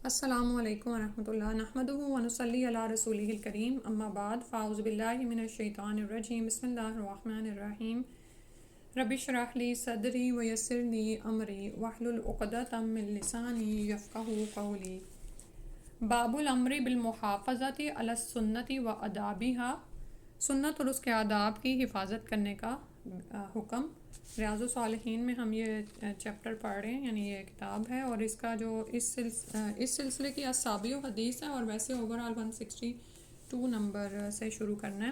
السلام علیکم ورحمۃ اللہ نحمدہ ونصلی علی رسولہ الکریم اما بعد فاعوذ باللہ من الشیطان الرجیم بسم اللہ الرحمن الرحیم رب اشرح لی صدری ویسر لی امری واحلل عقدۃ من لسانی یفقہوا قولی باب الامر بالمحافظۃ علی السنت و آدابها، سنت اور اس کے آداب کی حفاظت کرنے کا حکم۔ ریاض الصالحین میں ہم یہ چیپٹر پڑھ رہے ہیں، یعنی یہ کتاب ہے، اور اس کا جو اس سلسلے کی السابع حدیث ہے، اور ویسے اوور آل 162 نمبر سے شروع کرنا ہے۔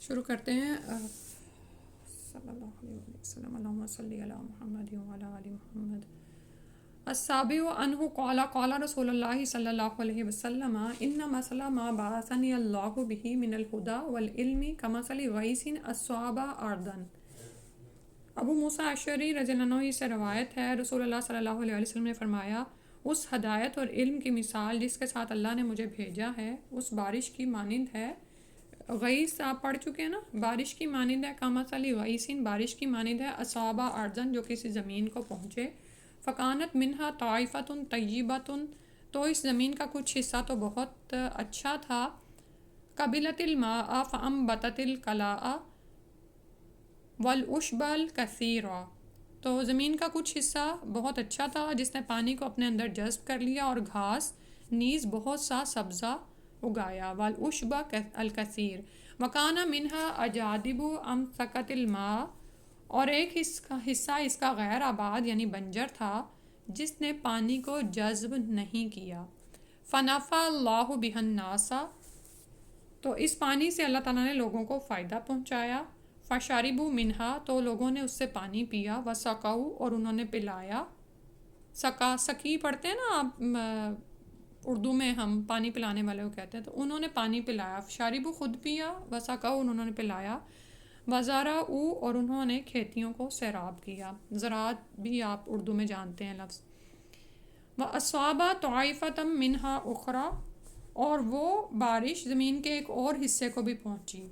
شروع کرتے ہیں۔ صلی اللہ علیہ وسلم، اللہم صلی علی محمد وعلی آل محمد۔ السابع عنہ قال قال رسول اللہ صلی اللہ علیہ وسلم ان مثل ما بعثنی اللہ بہ من الہدی والعلم کمثل غیث اصاب ارضا۔ ابو موسیٰ اشعری رضی اللہ عنہ سے روایت ہے، رسول اللہ صلی اللہ علیہ وسلم نے فرمایا، اس ہدایت اور علم کی مثال جس کے ساتھ اللہ نے مجھے بھیجا ہے اس بارش کی مانند ہے۔ غیث آپ پڑھ چکے ہیں نا، بارش کی مانند ہے، کمثل غیث بارش کی مانند ہے، اصاب ارضا جو کسی زمین کو پہنچے، فکانت منہا طائفۃ طیبۃ تو اس زمین کا کچھ حصہ تو بہت اچھا تھا، قبلت الماء فانبتت القلاء والعشب الکثیرا، تو زمین کا کچھ حصہ بہت اچھا تھا جس نے پانی کو اپنے اندر جذب کر لیا، اور گھاس نیز بہت سا سبزہ اگایا، والعشب الکثیر وکان منہا اجادب امسکت الماء، اور ایک حصہ اس کا غیر آباد یعنی بنجر تھا جس نے پانی کو جذب نہیں کیا، فنفع اللہ بہ الناس، تو اس پانی سے اللہ تعالیٰ نے لوگوں کو فائدہ پہنچایا، فشربوا منہا تو لوگوں نے اس سے پانی پیا، وسقوا اور انہوں نے پلایا، سقی پڑھتے ہیں نا آپ اردو میں ہم پانی پلانے والے کو کہتے ہیں، تو انہوں نے پانی پلایا، شاربو خود پیا، وسقوا انہوں نے پلایا، وزرعوا اور انہوں نے کھیتیوں کو سیراب کیا، زراعت بھی آپ اردو میں جانتے ہیں لفظ، وَأَصَابَ طَائِفَةً مِّنْهَا أُخْرَى اور وہ بارش زمین کے ایک اور حصے کو بھی پہنچی،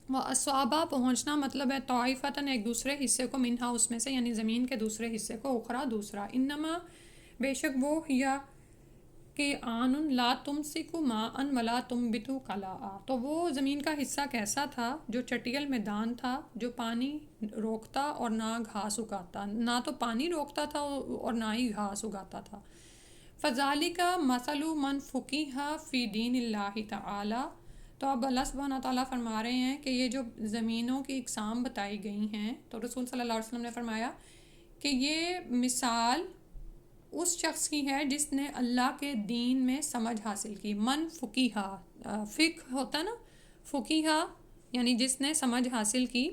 وَأَصَابَ پہنچنا مطلب ہے طَائِفَةً ایک دوسرے حصے کو، منہا اس میں سے یعنی زمین کے دوسرے حصے کو، اخرا دوسرا، انما بے شک وہ یا کہ آن لا تمسک ماء ولا تنبت قلاء، تو وہ زمین کا حصہ کیسا تھا جو چٹیل میدان تھا، جو پانی روکتا اور نہ گھاس اگاتا، نہ تو پانی روکتا تھا اور نہ ہی گھاس اگاتا تھا، فذالک مثل من فقیہ فی دین اللہ تعالی، تو اب اللہ سبحانہ تعالیٰ فرما رہے ہیں کہ یہ جو زمینوں کی اقسام بتائی گئی ہیں، تو رسول صلی اللہ علیہ وسلم نے فرمایا کہ یہ مثال اس شخص کی ہے جس نے اللہ کے دین میں سمجھ حاصل کی، من فقیہ، فقہ ہوتا ہے نا، فقیہ یعنی جس نے سمجھ حاصل کی،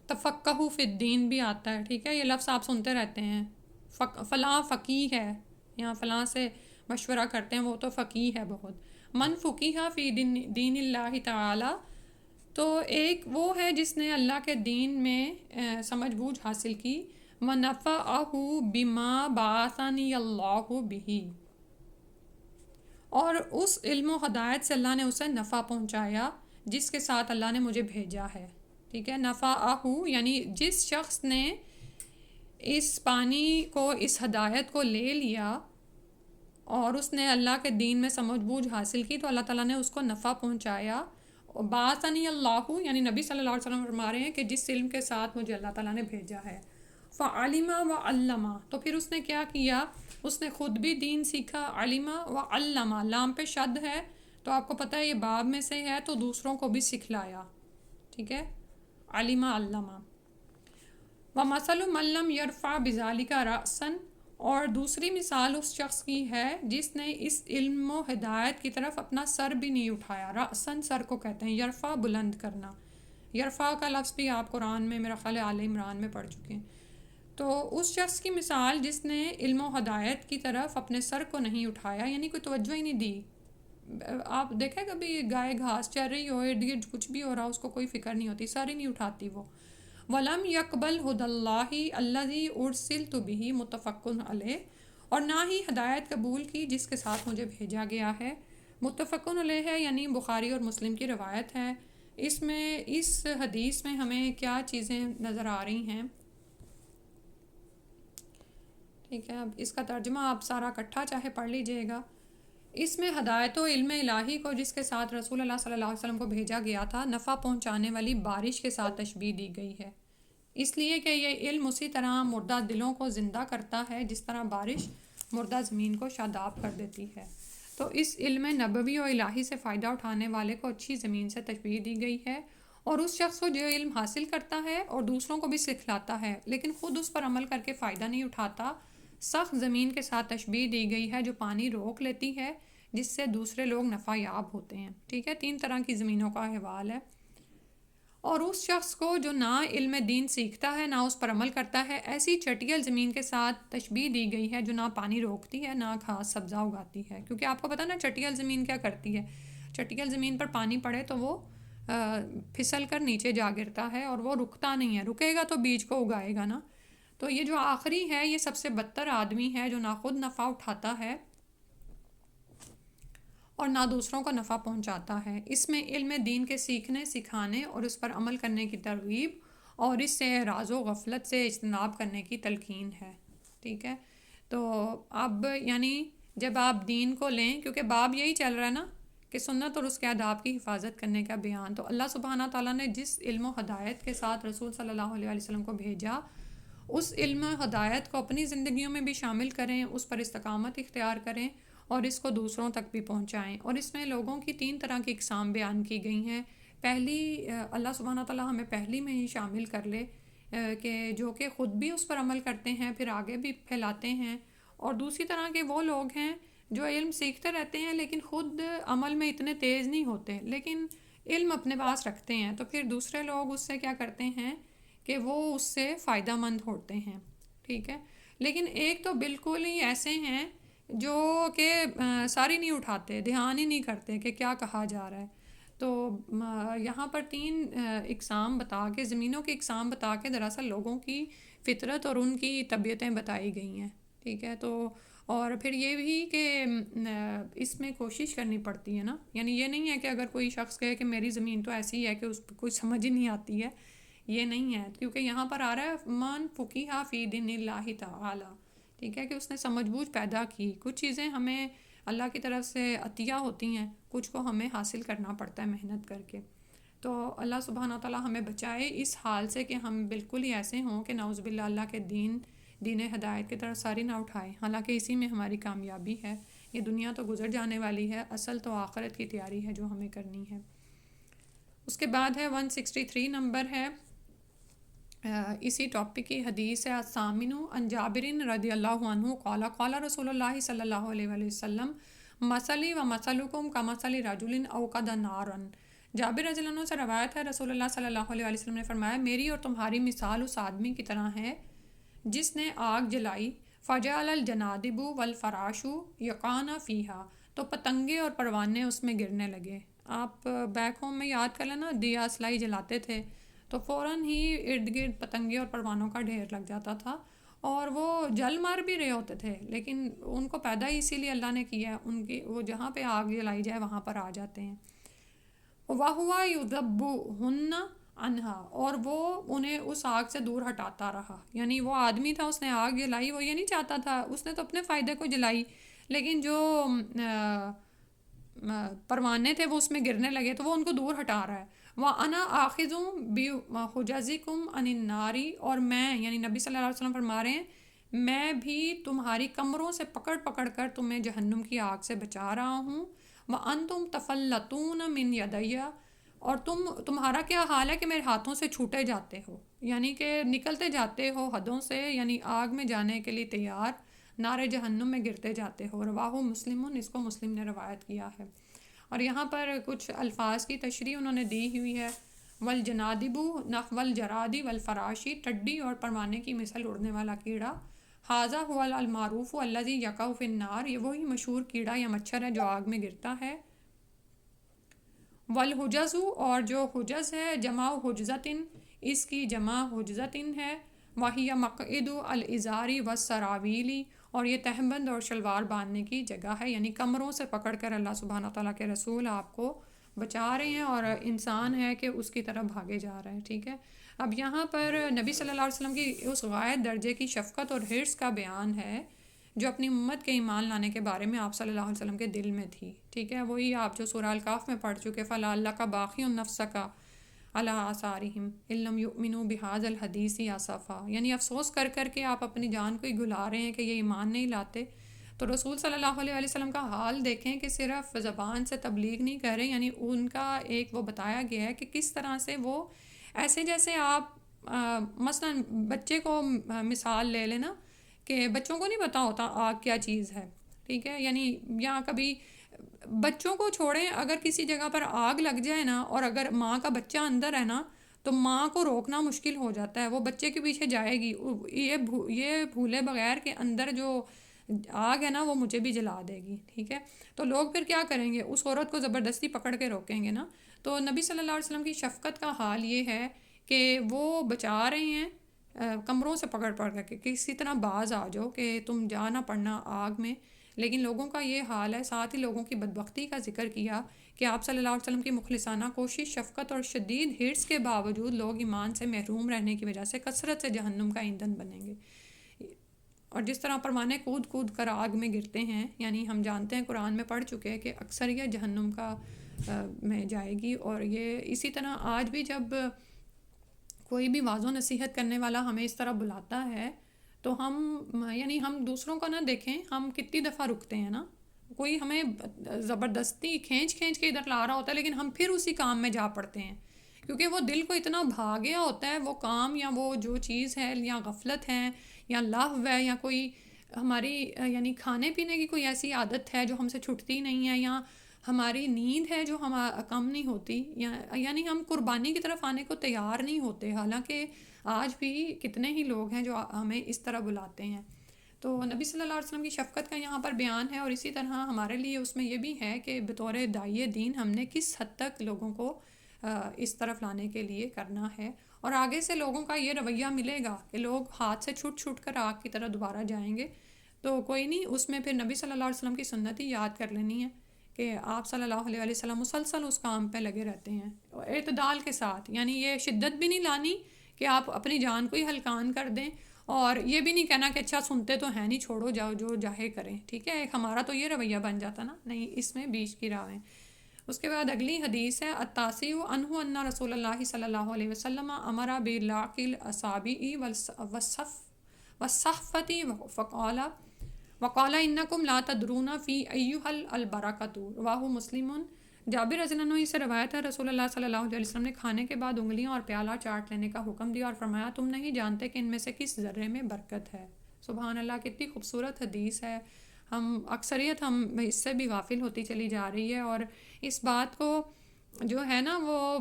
تفقہ فی الدین بھی آتا ہے، ٹھیک ہے، یہ لفظ آپ سنتے رہتے ہیں، فلاں فقیہ ہے، یہاں فلاں سے مشورہ کرتے ہیں وہ تو فقیہ ہے بہت، من فقیہ فی دین اللہ تعالی، تو ایک وہ ہے جس نے اللہ کے دین میں سمجھ بوجھ حاصل کی، وَنَفَعَهُ بِمَا بَعَثَنِيَ اللَّهُ بِهِ، اور اس علم و ہدایت سے اللہ نے اسے نفع پہنچایا جس کے ساتھ اللہ نے مجھے بھیجا ہے، ٹھیک ہے، نَفَعَهُ یعنی جس شخص نے اس پانی کو، اس ہدایت کو لے لیا اور اس نے اللہ کے دین میں سمجھ بوجھ حاصل کی، تو اللہ تعالیٰ نے اس کو نفع پہنچایا، بعثنی اللہ یعنی نبی صلی اللہ علیہ وسلم فرما رہے ہیں کہ جس علم کے ساتھ مجھے اللہ تعالیٰ نے بھیجا ہے، فعلم وعلم، تو پھر اس نے کیا کیا، اس نے خود بھی دین سیکھا، علم وعلم، لام پہ شد ہے تو آپ کو پتہ ہے یہ باب میں سے ہے تو دوسروں کو بھی سکھلایا، ٹھیک ہے، علم علم، ومثل من لم یرفع بذلک رأسا، اور دوسری مثال اس شخص کی ہے جس نے اس علم و ہدایت کی طرف اپنا سر بھی نہیں اٹھایا، رأسن سر کو کہتے ہیں، یرفع بلند کرنا، یرفع کا لفظ بھی آپ قرآن میں میرا خیال آل عمران میں پڑھ چکے ہیں، تو اس شخص کی مثال جس نے علم و ہدایت کی طرف اپنے سر کو نہیں اٹھایا، یعنی کوئی توجہ ہی نہیں دی، آپ دیکھیں کبھی گائے گھاس چر رہی ہو، ارد گرد کچھ بھی ہو رہا اس کو کوئی فکر نہیں ہوتی، سر ہی نہیں اٹھاتی وہ، وَلَمْ يَقْبَلْ هُدَى اللَّهِ الَّذِي أُرْسِلْتُ بِهِ مُتَّفَقٌ عَلَيْهِ، اور نہ ہی ہدایت قبول کی جس کے ساتھ مجھے بھیجا گیا ہے، متفقن علیہ ہے یعنی بخاری اور مسلم کی روایت ہے، اس میں اس حدیث میں ہمیں کیا چیزیں نظر آ رہی ہیں، ٹھیک ہے، اب اس کا ترجمہ آپ سارا اکٹھا چاہے پڑھ لیجئے گا۔ اس میں ہدایت و علم الہی کو جس کے ساتھ رسول اللہ صلی اللہ علیہ وسلم کو بھیجا گیا تھا نفع پہنچانے والی بارش کے ساتھ تشبیہ دی گئی ہے، اس لیے کہ یہ علم اسی طرح مردہ دلوں کو زندہ کرتا ہے جس طرح بارش مردہ زمین کو شاداب کر دیتی ہے۔ تو اس علم نبوی و الہی سے فائدہ اٹھانے والے کو اچھی زمین سے تشبیہ دی گئی ہے، اور اس شخص کو جو علم حاصل کرتا ہے اور دوسروں کو بھی سکھلاتا ہے لیکن خود اس پر عمل کر کے فائدہ نہیں اٹھاتا، سخت زمین کے ساتھ تشبیہ دی گئی ہے جو پانی روک لیتی ہے جس سے دوسرے لوگ نفع یاب ہوتے ہیں۔ ٹھیک ہے، 3 طرح کی زمینوں کا احوال ہے۔ اور اس شخص کو جو نہ علم دین سیکھتا ہے نہ اس پر عمل کرتا ہے، ایسی چٹیل زمین کے ساتھ تشبیہ دی گئی ہے جو نہ پانی روکتی ہے نہ گھاس سبزہ اگاتی ہے، کیونکہ آپ کو پتہ نا چٹیل زمین کیا کرتی ہے، چٹیل زمین پر پانی پڑے تو وہ پھسل کر نیچے جا گرتا ہے اور وہ رکتا نہیں ہے، رکے گا تو بیج کو اگائے گا نا۔ تو یہ جو آخری ہے یہ سب سے بدتر آدمی ہے جو نہ خود نفع اٹھاتا ہے اور نہ دوسروں کو نفع پہنچاتا ہے۔ اس میں علم دین کے سیکھنے، سکھانے اور اس پر عمل کرنے کی ترغیب اور اس سے اعراض و غفلت سے اجتناب کرنے کی تلقین ہے۔ ٹھیک ہے، تو اب یعنی جب آپ دین کو لیں، کیونکہ باب یہی چل رہا ہے نا کہ سنت اور اس کے آداب کی حفاظت کرنے کا بیان، تو اللہ سبحانہ تعالیٰ نے جس علم و ہدایت کے ساتھ رسول صلی اللہ علیہ وسلم کو بھیجا، اس علم و ہدایت کو اپنی زندگیوں میں بھی شامل کریں، اس پر استقامت اختیار کریں اور اس کو دوسروں تک بھی پہنچائیں۔ اور اس میں لوگوں کی 3 طرح کی اقسام بیان کی گئی ہیں۔ پہلی، اللہ سبحانہ تعالیٰ ہمیں پہلی میں ہی شامل کر لے کہ جو کہ خود بھی اس پر عمل کرتے ہیں پھر آگے بھی پھیلاتے ہیں، اور دوسری طرح کے وہ لوگ ہیں جو علم سیکھتے رہتے ہیں لیکن خود عمل میں اتنے تیز نہیں ہوتے، لیکن علم اپنے پاس رکھتے ہیں، تو پھر دوسرے لوگ اس سے کیا کرتے ہیں کہ وہ اس سے فائدہ مند ہوتے ہیں۔ ٹھیک ہے، لیکن ایک تو بالکل ہی ایسے ہیں جو کہ ساری نہیں اٹھاتے، دھیان ہی نہیں کرتے کہ کیا کہا جا رہا ہے۔ تو یہاں پر 3 اقسام بتا کے، زمینوں کی اقسام بتا کے دراصل لوگوں کی فطرت اور ان کی طبیعتیں بتائی گئی ہیں۔ ٹھیک ہے، تو اور پھر یہ بھی کہ اس میں کوشش کرنی پڑتی ہے نا، یعنی یہ نہیں ہے کہ اگر کوئی شخص کہے کہ میری زمین تو ایسی ہے کہ اس پہ کوئی سمجھ ہی نہیں آتی ہے، یہ نہیں ہے، کیونکہ یہاں پر آ رہا ہے من فقیہ فی دین اللہ تعالی۔ ٹھیک ہے، کہ اس نے سمجھ بوجھ پیدا کی، کچھ چیزیں ہمیں اللہ کی طرف سے عطیہ ہوتی ہیں، کچھ کو ہمیں حاصل کرنا پڑتا ہے محنت کر کے۔ تو اللہ سبحانہ تعالیٰ ہمیں بچائے اس حال سے کہ ہم بالکل ہی ایسے ہوں کہ نعوذ باللہ اللہ کے دین ہدایت کی طرف ساری نہ اٹھائیں، حالانکہ اسی میں ہماری کامیابی ہے۔ یہ دنیا تو گزر جانے والی ہے، اصل تو آخرت کی تیاری ہے جو ہمیں کرنی ہے۔ اس کے بعد ہے 163 نمبر ہے، اسی ٹاپک کی حدیث ہے، الثامن عن جابر رضی اللہ عنہ قال قال رسول اللہ صلی اللہ علیہ وآلہ وسلم مثلی و مثلکم کمثل رجل اوقد نارا۔ جابر رضی اللہ عنہ سے روایت ہے، رسول اللہ صلی اللہ علیہ وآلہ وسلم نے فرمایا میری اور تمہاری مثال اس آدمی کی طرح ہے جس نے آگ جلائی، فجعل الجنادب والفراش یقعن فیہا، تو پتنگے اور پروانے اس میں گرنے لگے۔ آپ بیک ہوم میں یاد کر لینا، دیا سلائی جلاتے تھے تو فوراً ہی ارد گرد پتنگے اور پروانوں کا ڈھیر لگ جاتا تھا، اور وہ جل مار بھی رہے ہوتے تھے، لیکن ان کو پیدا ہی اسی لیے اللہ نے کیا ہے، ان کی وہ جہاں پہ آگ جلائی جائے وہاں پر آ جاتے ہیں۔ وَهُوَ يُذَبُّهُنَّ عَنْهَا، اور وہ انہیں اس آگ سے دور ہٹاتا رہا، یعنی وہ آدمی تھا اس نے آگ جلائی، وہ یہ نہیں چاہتا تھا، اس نے تو اپنے فائدے کو جلائی، لیکن جو پروانے تھے وہ اس میں گرنے لگے تو وہ ان کو دور ہٹا رہا ہے۔ وَأَنَا آخِذٌ بِحُجَزِكُمْ عَنِ النَّارِ، اور میں یعنی نبی صلی اللہ علیہ وسلم فرما رہے ہیں میں بھی تمہاری کمروں سے پکڑ پکڑ کر تمہیں جہنم کی آگ سے بچا رہا ہوں۔ وَأَنْتُمْ تَفَلَّتُونَ مِنْ يَدَيَّ، اور تمہارا کیا حال ہے کہ میرے ہاتھوں سے چھوٹے جاتے ہو، یعنی کہ نکلتے جاتے ہو حدوں سے، یعنی آگ میں جانے کے لیے تیار، نار جہنم میں گرتے جاتے ہو۔ رواہ مسلم، اس کو مسلم نے روایت کیا ہے۔ اور یہاں پر کچھ الفاظ کی تشریح انہوں نے دی ہوئی ہے، والجنادب نحو الجراد والفراشی، ٹڈی اور پروانے کی مثل اڑنے والا کیڑا، ھذا هو المعروف الذی یقع فی النار، یہ وہی مشہور کیڑا یا مچھر ہے جو آگ میں گرتا ہے۔ والحجز، اور جو حجز ہے جمع حجزۃ، اس کی جمع حجزۃ ہے، وہی مقعد الازار والسراویل، اور یہ تہبند اور شلوار باندھنے کی جگہ ہے، یعنی کمروں سے پکڑ کر اللہ سبحانہ تعالیٰ کے رسول آپ کو بچا رہے ہیں اور انسان ہے کہ اس کی طرف بھاگے جا رہے ہیں۔ ٹھیک ہے، اب یہاں پر نبی صلی اللہ علیہ وسلم کی اس غائب درجے کی شفقت اور حرص کا بیان ہے جو اپنی امت کے ایمان لانے کے بارے میں آپ صلی اللہ علیہ وسلم کے دل میں تھی. ٹھیک ہے، وہی آپ جو سورہ الکاف میں پڑھ چکے، فلا اللہ کا باقی النفس کا علی آثارہم ان لم یؤمنوا بہذا الحدیث اسفا، یعنی افسوس کر کر کے آپ اپنی جان کو ہی گلا رہے ہیں کہ یہ ایمان نہیں لاتے. تو رسول صلی اللہ علیہ وسلم کا حال دیکھیں کہ صرف زبان سے تبلیغ نہیں کر رہے، یعنی ان کا ایک وہ بتایا گیا ہے کہ کس طرح سے وہ ایسے جیسے آپ مثلا بچے کو مثال لے لینا کہ بچوں کو نہیں پتا ہوتا آگ کیا چیز ہے. ٹھیک ہے، یعنی یا کبھی بچوں کو چھوڑیں، اگر کسی جگہ پر آگ لگ جائے نا اور اگر ماں کا بچہ اندر ہے نا تو ماں کو روکنا مشکل ہو جاتا ہے، وہ بچے کے پیچھے جائے گی، یہ بھولے بغیر کہ اندر جو آگ ہے نا وہ مجھے بھی جلا دے گی. ٹھیک ہے، تو لوگ پھر کیا کریں گے؟ اس عورت کو زبردستی پکڑ کے روکیں گے نا. تو نبی صلی اللہ علیہ وسلم کی شفقت کا حال یہ ہے کہ وہ بچا رہے ہیں کمروں سے پکڑ کر کے، کسی طرح باز آ جاؤ کہ تم جا نہ پڑنا آگ میں. لیکن لوگوں کا یہ حال ہے. ساتھ ہی لوگوں کی بدبختی کا ذکر کیا کہ آپ صلی اللہ علیہ وسلم کی مخلصانہ کوشش، شفقت اور شدید حرص کے باوجود لوگ ایمان سے محروم رہنے کی وجہ سے کثرت سے جہنم کا ایندھن بنیں گے. اور جس طرح پروانے کود کود کر آگ میں گرتے ہیں، یعنی ہم جانتے ہیں قرآن میں پڑھ چکے ہیں کہ اکثریت جہنم کا میں جائے گی. اور یہ اسی طرح آج بھی جب کوئی بھی واضح نصیحت کرنے والا ہمیں اس طرح بلاتا ہے تو ہم دوسروں کو نہ دیکھیں، ہم کتنی دفعہ رکتے ہیں نا. کوئی ہمیں زبردستی کھینچ کے ادھر لا رہا ہوتا ہے لیکن ہم پھر اسی کام میں جا پڑتے ہیں کیونکہ وہ دل کو اتنا بھا گیا ہوتا ہے وہ کام یا وہ جو چیز ہے، یا غفلت ہے یا لہو ہے یا کوئی ہماری یعنی کھانے پینے کی کوئی ایسی عادت ہے جو ہم سے چھٹتی نہیں ہے، یا ہماری نیند ہے جو کم نہیں ہوتی، یعنی ہم قربانی کی طرف آنے کو تیار نہیں ہوتے. حالانکہ آج بھی کتنے ہی لوگ ہیں جو ہمیں اس طرح بلاتے ہیں. تو نبی صلی اللہ علیہ وسلم کی شفقت کا یہاں پر بیان ہے. اور اسی طرح ہمارے لیے اس میں یہ بھی ہے کہ بطور داعی دین ہم نے کس حد تک لوگوں کو اس طرف لانے کے لیے کرنا ہے. اور آگے سے لوگوں کا یہ رویہ ملے گا کہ لوگ ہاتھ سے چھوٹ کر آگ کی طرح دوبارہ جائیں گے. تو کوئی نہیں، اس میں پھر نبی صلی اللہ علیہ وسلم کی سنت ہی یاد کر لینی ہے کہ آپ صلی اللہ علیہ وسلم مسلسل اس کام پہ لگے رہتے ہیں اعتدال کے ساتھ. یعنی یہ شدت بھی نہیں لانی کہ آپ اپنی جان کو ہی ہلکان کر دیں، اور یہ بھی نہیں کہنا کہ اچھا سنتے تو ہیں نہیں، چھوڑو جاؤ جو چاہے کریں. ٹھیک ہے، ایک ہمارا تو یہ رویہ بن جاتا نا، نہیں، اس میں بیچ کی راہیں. اس کے بعد اگلی حدیث ہے التاسع عنہ ان رسول اللہ صلی اللہ علیہ وسلم امر بلاق الاصابع والصحفۃ وقال انکم لا تدرون فی ایھا البرکۃ، رواہ مسلم. جابر رضی اللہ عنہ سے روایت ہے رسول اللہ صلی اللہ علیہ وسلم نے کھانے کے بعد انگلیاں اور پیالہ چاٹ لینے کا حکم دیا اور فرمایا تم نہیں جانتے کہ ان میں سے کس ذرے میں برکت ہے. سبحان اللہ، کتنی خوبصورت حدیث ہے. اکثریت ہم اس سے بھی غافل ہوتی چلی جا رہی ہے. اور اس بات کو جو ہے نا وہ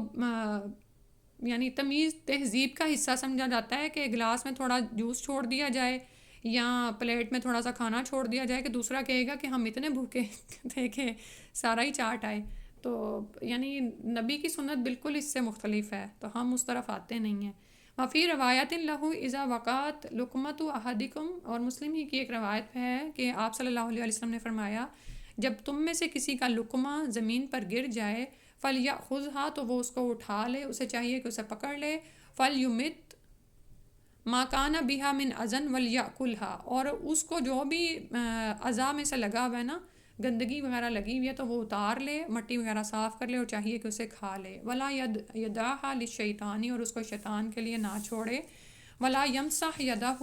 یعنی تمیز تہذیب کا حصہ سمجھا جاتا ہے کہ گلاس میں تھوڑا جوس چھوڑ دیا جائے یا پلیٹ میں تھوڑا سا کھانا چھوڑ دیا جائے کہ دوسرا کہے گا کہ ہم اتنے بھوکے تھے کہ سارا ہی چاٹ آئے. تو یعنی نبی کی سنت بالکل اس سے مختلف ہے، تو ہم اس طرف آتے نہیں ہیں. وفی روایت لہ اذا وقعت لقمۃ احدکم، اور مسلم ہی کی ایک روایت ہے کہ آپ صلی اللہ علیہ وسلم نے فرمایا جب تم میں سے کسی کا لقمہ زمین پر گر جائے فلیأخذھا، تو وہ اس کو اٹھا لے، اسے چاہیے کہ اسے پکڑ لے. فلیمت ما کان بہا من اذن ولیأکلھا، اور اس کو جو بھی اعضاء میں سے لگا ہوا ہے نا، گندگی وغیرہ لگی ہوئی ہے تو وہ اتار لے، مٹی وغیرہ صاف کر لے اور چاہیے کہ اسے کھا لے. ولا یدعھا للشیطان، اور اس کو شیطان کے لیے نہ چھوڑے. ولا یمسح یدہ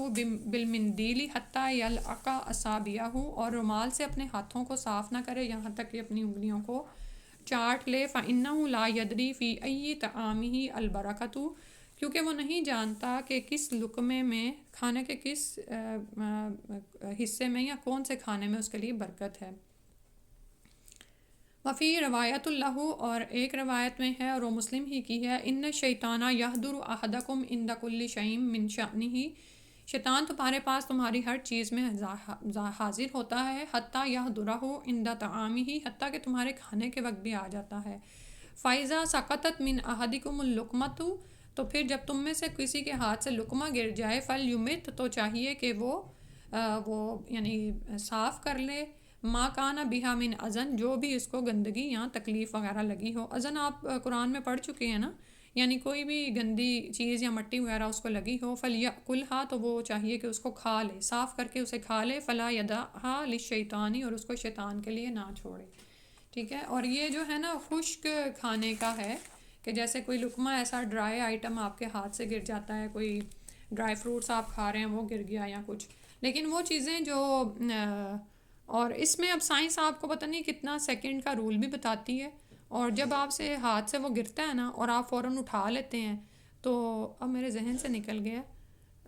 بالمندیل حتی یلعق اصابعہ، اور رومال سے اپنے ہاتھوں کو صاف نہ کرے یہاں تک کہ اپنی انگلیوں کو چاٹ لے. فإنہ لا یدری فی ای طعامہ البرکۃ، کیونکہ وہ نہیں جانتا کہ کس لقمے میں، کھانے کے کس حصے میں یا کون سے کھانے میں اس کے لیے برکت ہے. وفی روایت اللہ، اور ایک روایت میں ہے اور وہ مسلم ہی کی ہے، ان الشیطان یحضر احدکم عند کل شیء من شأنہ، شیطان تمہارے پاس تمہاری ہر چیز میں حاضر ہوتا ہے. حتی یحضرہ عند طعامہ، حتیٰ کہ تمہارے کھانے کے وقت بھی آ جاتا ہے. فإذا سقطت من احدکم اللقمۃ، تو پھر جب تم میں سے کسی کے ہاتھ سے لقمہ گر جائے فلیمت، تو چاہیے کہ وہ یعنی صاف کر لے. ما کان بہا من اذن، جو بھی اس کو گندگی یا تکلیف وغیرہ لگی ہو. اذن آپ قرآن میں پڑھ چکے ہیں نا، یعنی کوئی بھی گندی چیز یا مٹی وغیرہ اس کو لگی ہو فلیأکلھا تو وہ چاہیے کہ اس کو کھا لے، صاف کر کے اسے کھا لے، فلا یدعھا للشیطانی اور اس کو شیطان کے لیے نہ چھوڑے، ٹھیک ہے۔ اور یہ جو ہے نا خشک کھانے کا ہے کہ جیسے کوئی لقمہ ایسا ڈرائی آئٹم آپ کے ہاتھ سے گر جاتا ہے، کوئی ڈرائی فروٹس آپ کھا رہے ہیں وہ گر گیا یا کچھ، لیکن وہ چیزیں جو اور اس میں اب سائنس آپ کو پتہ نہیں کتنا سیکنڈ کا رول بھی بتاتی ہے، اور جب آپ سے ہاتھ سے وہ گرتا ہے نا اور آپ فوراً اٹھا لیتے ہیں تو اب میرے ذہن سے نکل گیا،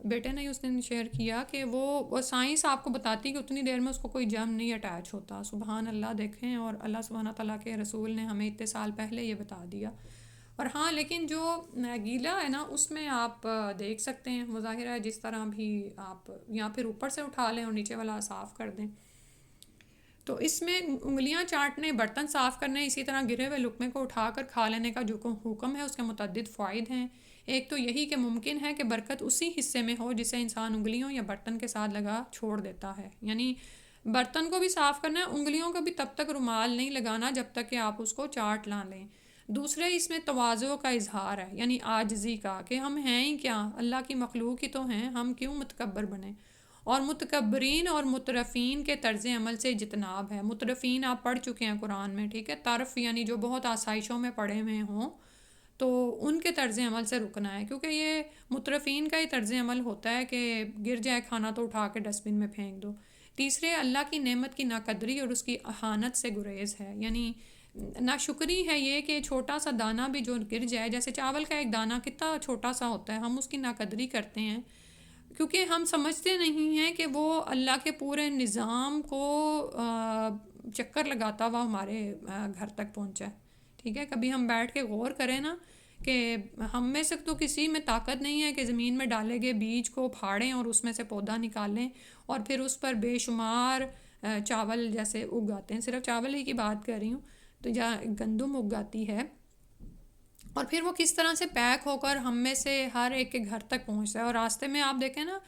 بیٹے نے اس دن شیئر کیا کہ وہ سائنس آپ کو بتاتی کہ اتنی دیر میں اس کو کوئی جرم نہیں اٹیچ ہوتا، سبحان اللہ دیکھیں، اور اللہ سبحانہ تعالیٰ کے رسول نے ہمیں اتنے سال پہلے یہ بتا دیا۔ اور ہاں لیکن جو گیلا ہے نا اس میں آپ دیکھ سکتے ہیں، مظاہرہ ہے جس طرح بھی آپ یا پھر اوپر سے اٹھا لیں اور نیچے والا صاف کر دیں، تو اس میں انگلیاں چاٹنے، برتن صاف کرنے، اسی طرح گرے ہوئے لقمے کو اٹھا کر کھا لینے کا جو حکم ہے اس کے متعدد فوائد ہیں۔ ایک تو یہی کہ ممکن ہے کہ برکت اسی حصے میں ہو جسے انسان انگلیوں یا برتن کے ساتھ لگا چھوڑ دیتا ہے، یعنی برتن کو بھی صاف کرنا ہے، انگلیوں کو بھی تب تک رومال نہیں لگانا جب تک کہ آپ اس کو چاٹ نہ لیں۔ دوسرے اس میں تواضع کا اظہار ہے، یعنی عاجزی کا، کہ ہم ہیں ہی کیا، اللہ کی مخلوق ہی تو ہیں، ہم کیوں متکبر بنیں۔ اور متکبرین اور مترفین کے طرز عمل سے اجتناب ہے۔ مترفین آپ پڑھ چکے ہیں قرآن میں، ٹھیک ہے، طرف یعنی جو بہت آسائشوں میں پڑے ہوئے ہوں تو ان کے طرز عمل سے رکنا ہے، کیونکہ یہ مترفین کا ہی طرز عمل ہوتا ہے کہ گر جائے کھانا تو اٹھا کے ڈسٹ بن میں پھینک دو۔ تیسرے اللہ کی نعمت کی ناقدری اور اس کی اہانت سے گریز ہے، یعنی ناشکری ہے یہ کہ چھوٹا سا دانہ بھی جو گر جائے، جیسے چاول کا ایک دانہ کتنا چھوٹا سا ہوتا ہے، ہم اس کی ناقدری کرتے ہیں کیونکہ ہم سمجھتے نہیں ہیں کہ وہ اللہ کے پورے نظام کو چکر لگاتا ہوا ہمارے گھر تک پہنچا ہے، ٹھیک ہے۔ کبھی ہم بیٹھ کے غور کریں نا کہ ہم میں سے تو کسی میں طاقت نہیں ہے کہ زمین میں ڈالے گئے بیج کو پھاڑیں اور اس میں سے پودا نکالیں اور پھر اس پر بے شمار چاول جیسے اگاتے ہیں، صرف چاول ہی کی بات کر رہی ہوں، تو جہاں گندم اگاتی ہے اور پھر وہ کس طرح سے پیک ہو کر ہم میں سے ہر ایک کے گھر تک پہنچتا ہے، اور راستے میں آپ دیکھیں نا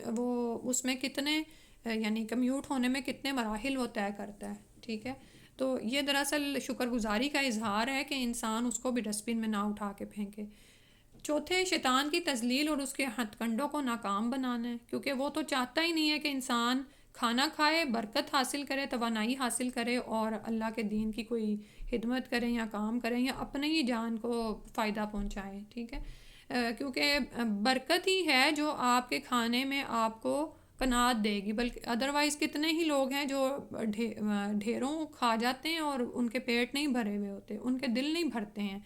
وہ اس میں کتنے یعنی کمیوٹ ہونے میں کتنے مراحل وہ طے کرتا ہے، ٹھیک ہے۔ تو یہ دراصل شکر گزاری کا اظہار ہے کہ انسان اس کو بھی ڈسٹ بن میں نہ اٹھا کے پھینکے۔ چوتھے، شیطان کی تذلیل اور اس کے ہتھ کنڈوں کو ناکام بنانا ہے، کیونکہ وہ تو چاہتا ہی نہیں ہے کہ انسان کھانا کھائے، برکت حاصل کرے، توانائی حاصل کرے اور اللہ کے دین کی کوئی خدمت کریں یا کام کریں یا اپنے ہی جان کو فائدہ پہنچائیں، ٹھیک ہے، کیونکہ برکت ہی ہے جو آپ کے کھانے میں آپ کو قناعت دے گی، بلکہ ادروائز کتنے ہی لوگ ہیں جو ڈھیروں کھا جاتے ہیں اور ان کے پیٹ نہیں بھرے ہوئے ہوتے، ان کے دل نہیں بھرتے ہیں،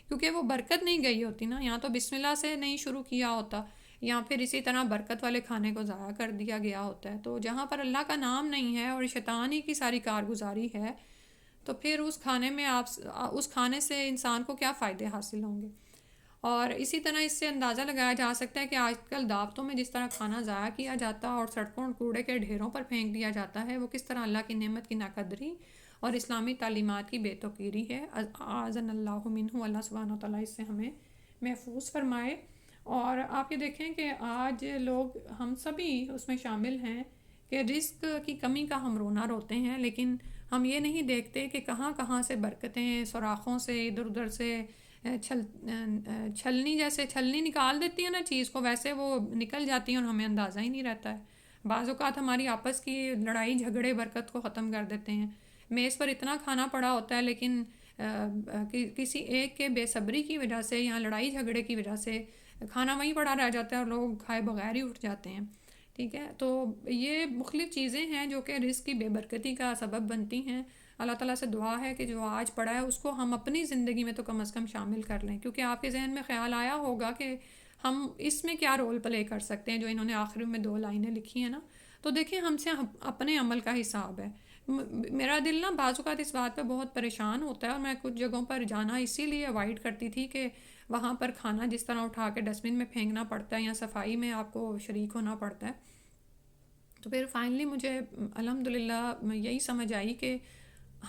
کیونکہ وہ برکت نہیں گئی ہوتی نا، یا تو بسم اللہ سے نہیں شروع کیا ہوتا یا پھر اسی طرح برکت والے کھانے کو ضائع کر دیا گیا ہوتا ہے، تو جہاں پر اللہ کا نام نہیں ہے اور شیطان ہی کی ساری کارگزاری ہے تو پھر اس کھانے میں اس کھانے سے انسان کو کیا فائدے حاصل ہوں گے۔ اور اسی طرح اس سے اندازہ لگایا جا سکتا ہے کہ آج کل دعوتوں میں جس طرح کھانا ضائع کیا جاتا اور سڑکوں اور کوڑے کے ڈھیروں پر پھینک دیا جاتا ہے، وہ کس طرح اللہ کی نعمت کی ناقدری اور اسلامی تعلیمات کی بے توقیری ہے۔ اعاذنا اللہ منہ، اللہ سبحانہ وتعالیٰ اس سے ہمیں محفوظ فرمائے۔ اور آپ یہ دیکھیں کہ آج لوگ، ہم سبھی اس میں شامل ہیں، کہ رزق کی کمی کا ہم رونا روتے ہیں، لیکن ہم یہ نہیں دیکھتے کہ کہاں کہاں سے برکتیں سوراخوں سے ادھر ادھر سے چھلنی نکال دیتی ہیں نا چیز کو، ویسے وہ نکل جاتی ہیں اور ہمیں اندازہ ہی نہیں رہتا ہے۔ بعض اوقات ہماری آپس کی لڑائی جھگڑے برکت کو ختم کر دیتے ہیں، میز پر اتنا کھانا پڑا ہوتا ہے لیکن کسی ایک کے بے صبری کی وجہ سے یا لڑائی جھگڑے کی وجہ سے کھانا وہیں پڑا رہ جاتا ہے اور لوگ کھائے بغیر ہی اٹھ جاتے ہیں، ٹھیک ہے۔ تو یہ مختلف چیزیں ہیں جو کہ رزق کی بے برکتی کا سبب بنتی ہیں۔ اللہ تعالیٰ سے دعا ہے کہ جو آج پڑھا ہے اس کو ہم اپنی زندگی میں تو کم از کم شامل کر لیں، کیونکہ آپ کے ذہن میں خیال آیا ہوگا کہ ہم اس میں کیا رول پلے کر سکتے ہیں، جو انہوں نے آخر میں 2 لائنیں لکھی ہیں نا، تو دیکھیں ہم سے اپنے عمل کا حساب ہے۔ میرا دل نا بعض اوقات اس بات پہ بہت پریشان ہوتا ہے اور میں کچھ جگہوں پر جانا اسی لیے اوائڈ کرتی تھی کہ وہاں پر کھانا جس طرح اٹھا کے ڈسٹ بن میں پھینکنا پڑتا ہے یا صفائی میں آپ کو شریک ہونا پڑتا ہے، تو پھر فائنلی مجھے الحمدللہ یہی سمجھ آئی کہ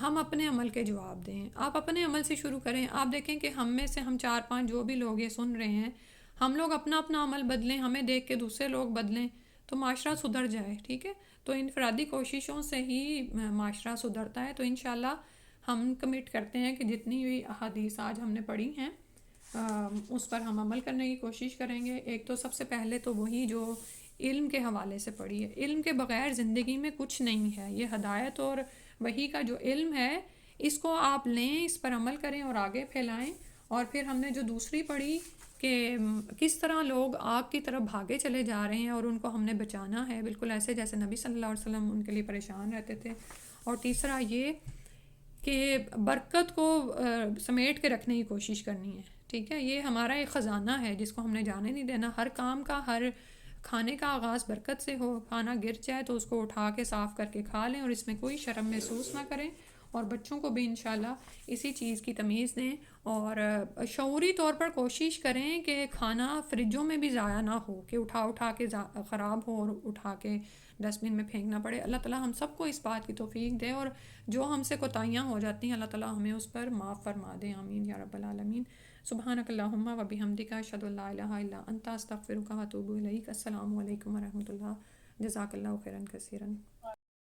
ہم اپنے عمل کے جواب دیں۔ آپ اپنے عمل سے شروع کریں، آپ دیکھیں کہ ہم میں سے ہم 4-5 جو بھی لوگ یہ سن رہے ہیں، ہم لوگ اپنا اپنا عمل بدلیں، ہمیں دیکھ کے دوسرے لوگ بدلیں تو معاشرہ سدھر جائے، ٹھیک ہے۔ تو انفرادی کوششوں سے ہی معاشرہ سدھرتا ہے، تو انشاءاللہ ہم کمٹ کرتے ہیں کہ جتنی بھی احادیث آج ہم نے پڑھی ہیں اس پر ہم عمل کرنے کی کوشش کریں گے. ایک تو سب سے پہلے تو وہی جو علم کے حوالے سے پڑھی ہے. علم کے بغیر زندگی میں کچھ نہیں ہے. یہ ہدایت اور وحی کا جو علم ہے اس کو آپ لیں، اس پر عمل کریں اور آگے پھیلائیں. اور پھر ہم نے جو دوسری پڑھی کہ کس طرح لوگ آگ کی طرف بھاگے چلے جا رہے ہیں اور ان کو ہم نے بچانا ہے، بالکل ایسے جیسے نبی صلی اللہ علیہ وسلم ان کے لیے پریشان رہتے تھے. اور تیسرا یہ کہ برکت کو سمیٹ کے رکھنے کی کوشش کرنی ہے. ٹھیک ہے، یہ ہمارا ایک خزانہ ہے جس کو ہم نے جانے نہیں دینا. ہر کام کا، ہر کھانے کا آغاز برکت سے ہو. کھانا گر جائے تو اس کو اٹھا کے صاف کر کے کھا لیں اور اس میں کوئی شرم محسوس نہ کریں. اور بچوں کو بھی انشاءاللہ اسی چیز کی تمیز دیں اور شعوری طور پر کوشش کریں کہ کھانا فریجوں میں بھی ضائع نہ ہو، کہ اٹھا کے خراب ہو اور اٹھا کے ڈسٹ بن میں پھینکنا پڑے. اللہ تعالیٰ ہم سب کو اس بات کی توفیق دے اور جو ہم سے کوتاہیاں ہو جاتی ہیں اللہ تعالیٰ ہمیں اس پر معاف فرما دے. آمین یا رب العالمین. سبحانک اللہم و بحمدک، اشہد ان لا الہ الا انت، استغفرک و اتوب الیک. السلام علیکم و رحمۃ اللہ. جزاک اللہ خیرا کثیرا.